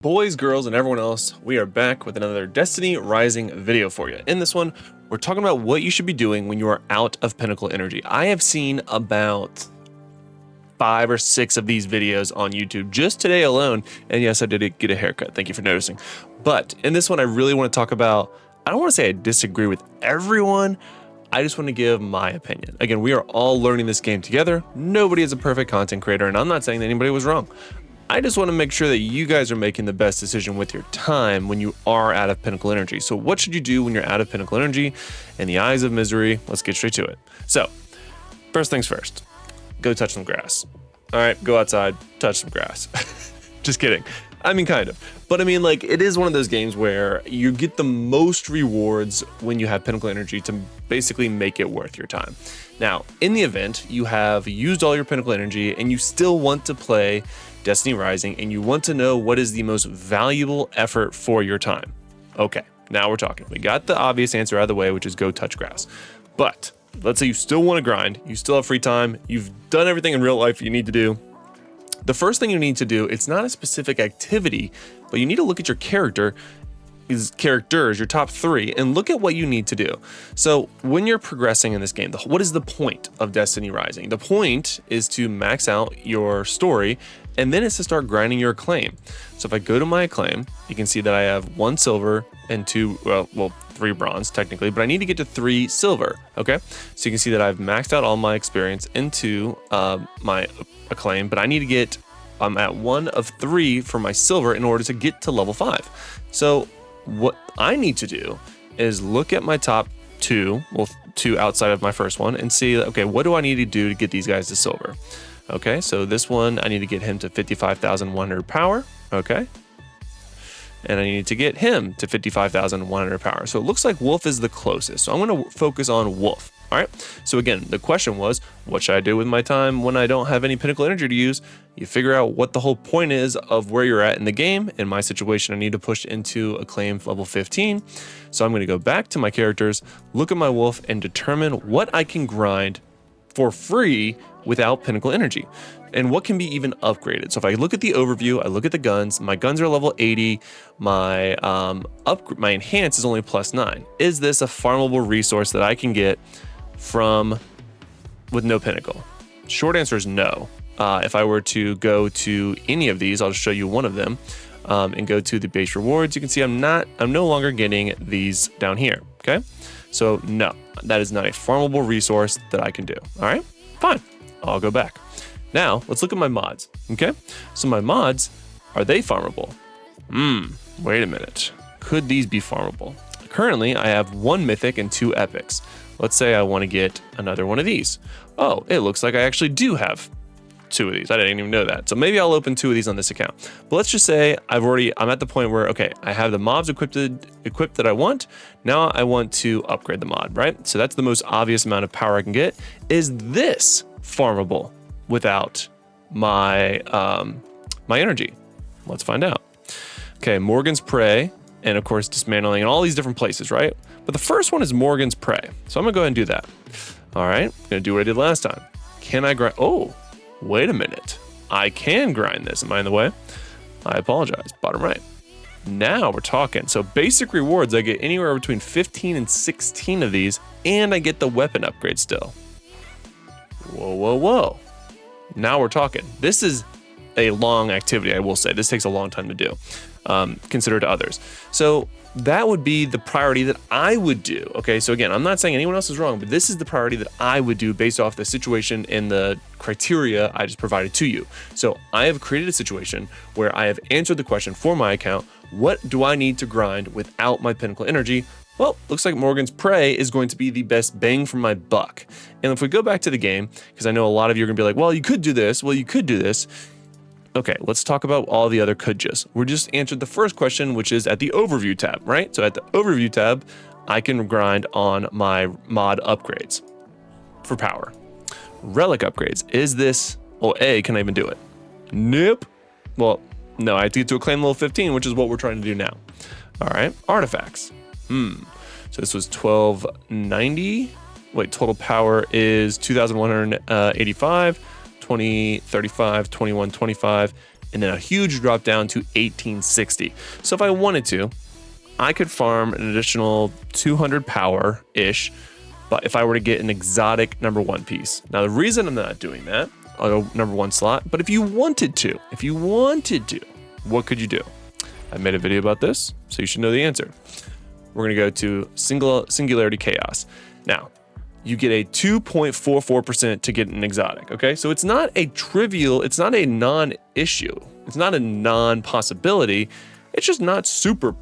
Boys, girls, and everyone else, we are back with another Destiny Rising video for you. In this one, we're talking about what you should be doing when you are out of Pinnacle Energy. I have seen about 5 or 6 of these videos on YouTube just today alone, and yes, I did get a haircut. Thank you for noticing. But in this one, I really want to talk about, I don't want to say I disagree with everyone, I just want to give my opinion. Again, we are all learning this game together. Nobody is a perfect content creator, and I'm not saying that anybody was wrong. I just want to make sure that you guys are making the best decision with your time when you are out of Pinnacle Energy. So what should you do when you're out of Pinnacle Energy? In the eyes of misery, let's get straight to it. So, first things first, go touch some grass. All right, go outside, touch some grass. Just kidding. I mean, kind of. But I mean, like, it is one of those games where you get the most rewards when you have Pinnacle Energy to basically make it worth your time. Now, in the event you have used all your Pinnacle Energy and you still want to play Destiny Rising and you want to know what is the most valuable effort for your time. Okay, now we're talking. We got the obvious answer out of the way, which is go touch grass. But let's say you still want to grind, you still have free time, you've done everything in real life you need to do. The first thing you need to do, it's not a specific activity, but you need to look at your characters, your top 3, and look at what you need to do. So when you're progressing in this game, what is the point of Destiny Rising? The point is to max out your story, and then it's to start grinding your acclaim. So if I go to my acclaim, you can see that I have 1 silver and 3 bronze technically, but I need to get to 3 silver, okay? So you can see that I've maxed out all my experience into my acclaim, but I need to get, I'm at 1 of 3 for my silver in order to get to level 5. So what I need to do is look at my top 2, well, 2 outside of my first one, and see, okay, what do I need to do to get these guys to silver? Okay, so this one, I need to get him to 55,100 power, okay? And I need to get him to 55,100 power. So it looks like Wolf is the closest. So I'm going to focus on Wolf. All right. So again, the question was, what should I do with my time when I don't have any Pinnacle Energy to use? You figure out what the whole point is of where you're at in the game. In my situation, I need to push into Acclaim level 15. So I'm going to go back to my characters, look at my Wolf, and determine what I can grind for free without Pinnacle Energy and what can be even upgraded. So if I look at the overview, I look at the guns, my guns are level 80, my enhance is only +9. Is this a farmable resource that I can get with no Pinnacle? Short answer is no. If I were to go to any of these, I'll just show you one of them, and go to the base rewards, you can see I'm no longer getting these down here, okay? So no, that is not a farmable resource that I can do. All right, fine, I'll go back. Now let's look at my mods, okay? So my mods, are they farmable? Wait a minute, could these be farmable? Currently, I have 1 mythic and 2 epics. Let's say I want to get another one of these. Oh, it looks like I actually do have 2 of these. I didn't even know that. So maybe I'll open 2 of these on this account. But let's just say I'm at the point where, okay, I have the mobs equipped that I want. Now I want to upgrade the mod, right? So that's the most obvious amount of power I can get. Is this farmable without my my energy? Let's find out. Okay, Morgan's Prey, and of course dismantling in all these different places, right? But the first one is Morgan's Prey. So I'm gonna go ahead and do that. All right, I'm gonna do what I did last time. Can I grind? Oh, wait a minute. I can grind this. Am I in the way? I apologize. Bottom right. Now we're talking. So basic rewards, I get anywhere between 15 and 16 of these, and I get the weapon upgrade still. Whoa, whoa, whoa. Now we're talking. This is a long activity, I will say. This takes a long time to do, considered to others. So that would be the priority that I would do. Okay, so again, I'm not saying anyone else is wrong, but this is the priority that I would do based off the situation and the criteria I just provided to you. So I have created a situation where I have answered the question for my account, what do I need to grind without my Pinnacle Energy? Well, looks like Morgan's Prey is going to be the best bang for my buck. And if we go back to the game, because I know a lot of you are gonna be like, well, you could do this, well, you could do this. Okay, let's talk about all the other could just. We just answered the first question, which is at the overview tab, right? So at the overview tab, I can grind on my mod upgrades for power. Relic upgrades, is this, well, A, can I even do it? Nope. Well, no, I have to get to Acclaim level 15, which is what we're trying to do now. All right, artifacts. So this was 1290. Wait, total power is 2,185. 20, 35, 21, 25, and then a huge drop down to 1860. So if I wanted to, I could farm an additional 200 power-ish, but if I were to get an exotic #1 piece. Now, the reason I'm not doing that, I'll go #1 slot, but if you wanted to, what could you do? I made a video about this, so you should know the answer. We're gonna go to Singularity Chaos. Now, you get a 2.44% to get an exotic, okay? So it's not a trivial, it's not a non-issue. It's not a non-possibility. It's just not super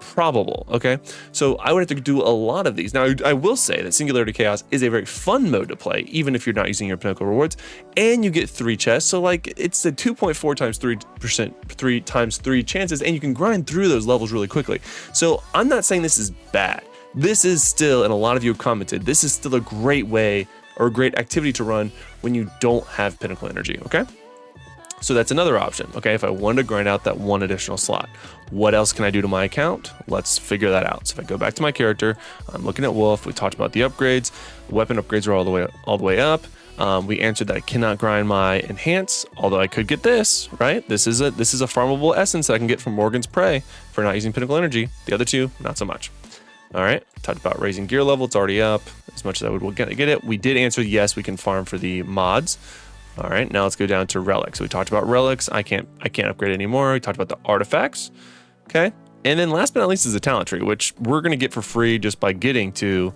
probable, okay? So I would have to do a lot of these. Now, I will say that Singularity Chaos is a very fun mode to play, even if you're not using your Pinnacle rewards, and you get 3 chests. So like it's a 2.4 times 3%, 3 times 3 chances, and you can grind through those levels really quickly. So I'm not saying this is bad. This is still, and a lot of you have commented, this is still a great way or a great activity to run when you don't have Pinnacle Energy, okay? So that's another option, okay? If I wanted to grind out that 1 additional slot, what else can I do to my account? Let's figure that out. So if I go back to my character, I'm looking at Wolf. We talked about the upgrades. Weapon upgrades are all the way up. We answered that I cannot grind my enhance, although I could get this, right? This is a farmable essence that I can get from Morgan's Prey for not using Pinnacle Energy. The other two, not so much. All right, talked about raising gear level. It's already up as much as I would get it. We did answer yes, we can farm for the mods. All right, now let's go down to relics. So we talked about relics. I can't upgrade anymore. We talked about the artifacts. Okay, and then last but not least is the talent tree, which we're gonna get for free just by getting to,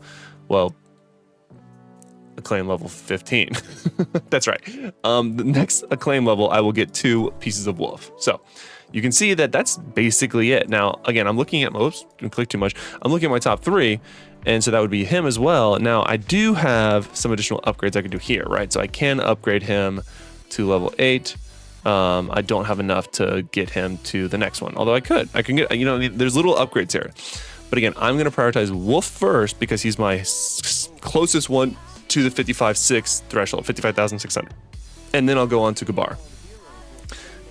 well, acclaim level 15. That's right. The next acclaim level, I will get 2 pieces of wolf. So you can see that that's basically it. Now, again, I'm looking at my, oops, didn't click too much. I'm looking at my top 3, and so that would be him as well. Now, I do have some additional upgrades I could do here, right? So I can upgrade him to level 8. I don't have enough to get him to the next one, although I can get, you know, there's little upgrades here. But again, I'm going to prioritize Wolf first because he's my closest one to the 55,600 threshold, 55,600. And then I'll go on to Gabar.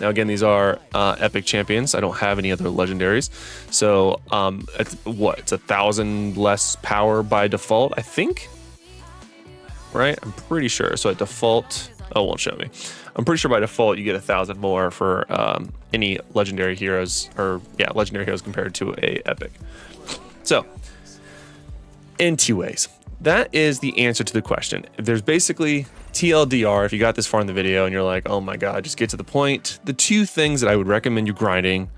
Now, again, these are epic champions. I don't have any other legendaries. So it's 1,000 less power by default, I think, right? I'm pretty sure. So at default, oh, it won't show me. I'm pretty sure by default, you get 1,000 more for any legendary heroes, or yeah, legendary heroes compared to a epic. So in 2 ways, that is the answer to the question. There's basically TLDR, if you got this far in the video and you're like, oh my God, just get to the point. The 2 things that I would recommend you grinding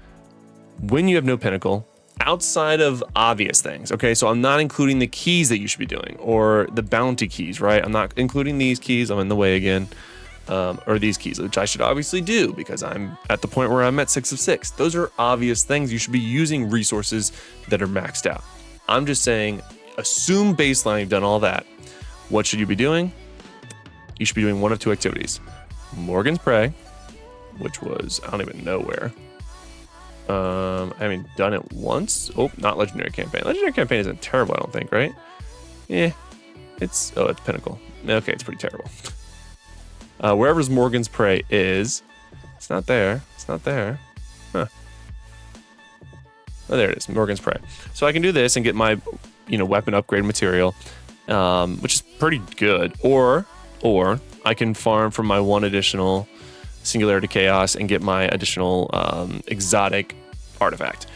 when you have no pinnacle, outside of obvious things, okay? So I'm not including the keys that you should be doing or the bounty keys, right? I'm not including these keys. I'm in the way again. Or these keys, which I should obviously do because I'm at the point where I'm at 6 of 6. Those are obvious things. You should be using resources that are maxed out. I'm just saying, assume baseline, you've done all that. What should you be doing? You should be doing one of 2 activities. Morgan's Prey, which was, I don't even know where. I haven't done it once. Oh, not Legendary Campaign. Legendary Campaign isn't terrible, I don't think, right? Yeah, it's Pinnacle. Okay, it's pretty terrible. Wherever's Morgan's Prey is, it's not there. It's not there. Huh. Oh, there it is, Morgan's Prey. So I can do this and get my, weapon upgrade material, which is pretty good. Or I can farm from my 1 additional Singularity Chaos and get my additional exotic artifact.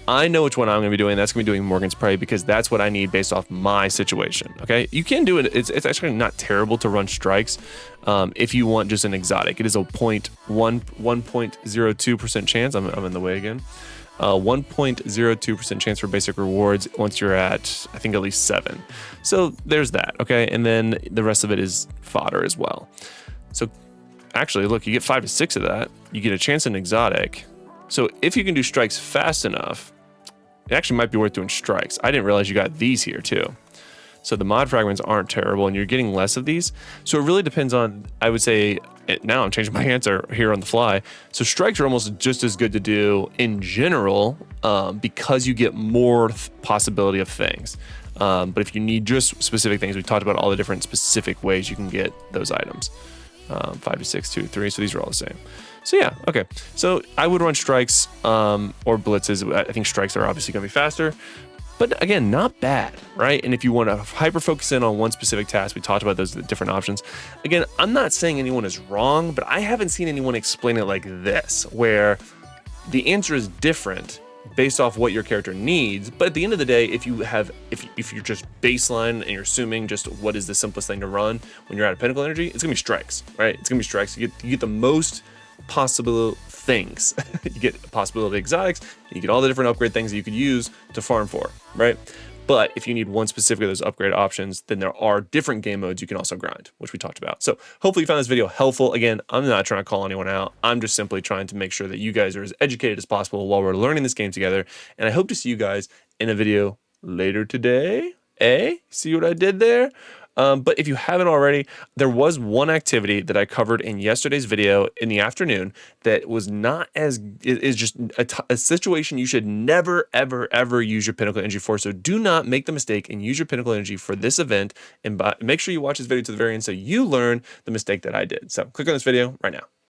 I know which one I'm going to be doing. That's going to be doing Morgan's Prey because that's what I need based off my situation. Okay, you can do it. It's actually not terrible to run strikes if you want just an exotic. It is a 1.02% chance. I'm in the way again. 1.02% chance for basic rewards once you're at, I think, at least 7. So there's that. Okay, and then the rest of it is fodder as well. So actually, look, you get 5 to 6 of that. You get a chance in exotic. So if you can do strikes fast enough, it actually might be worth doing strikes. I didn't realize you got these here too. So the mod fragments aren't terrible and you're getting less of these. So it really depends on, I would say, now I'm changing my answer here on the fly. So strikes are almost just as good to do in general because you get more possibility of things. But if you need just specific things, we talked about all the different specific ways you can get those items. 5 to 6, 2 to 3, so these are all the same. So yeah, okay. So I would run strikes or blitzes. I think strikes are obviously going to be faster. But again, not bad, right? And if you want to hyper focus in on one specific task, we talked about those different options. Again, I'm not saying anyone is wrong, but I haven't seen anyone explain it like this, where the answer is different based off what your character needs. But at the end of the day, if you're just baseline and you're assuming just what is the simplest thing to run when you're out of Pinnacle Energy, it's gonna be strikes, right? It's gonna be strikes. You get the most possible things. You get a possibility of exotics, you get all the different upgrade things that you could use to farm for, right? But if you need one specific of those upgrade options, then there are different game modes you can also grind, which we talked about. So hopefully you found this video helpful. Again, I'm not trying to call anyone out. I'm just simply trying to make sure that you guys are as educated as possible while we're learning this game together. And I hope to see you guys in a video later today. See what I did there? But if you haven't already, there was one activity that I covered in yesterday's video in the afternoon that was not as, is just a situation you should never, ever, ever use your Pinnacle Energy for. So do not make the mistake and use your Pinnacle Energy for this event, and make sure you watch this video to the very end so you learn the mistake that I did. So click on this video right now.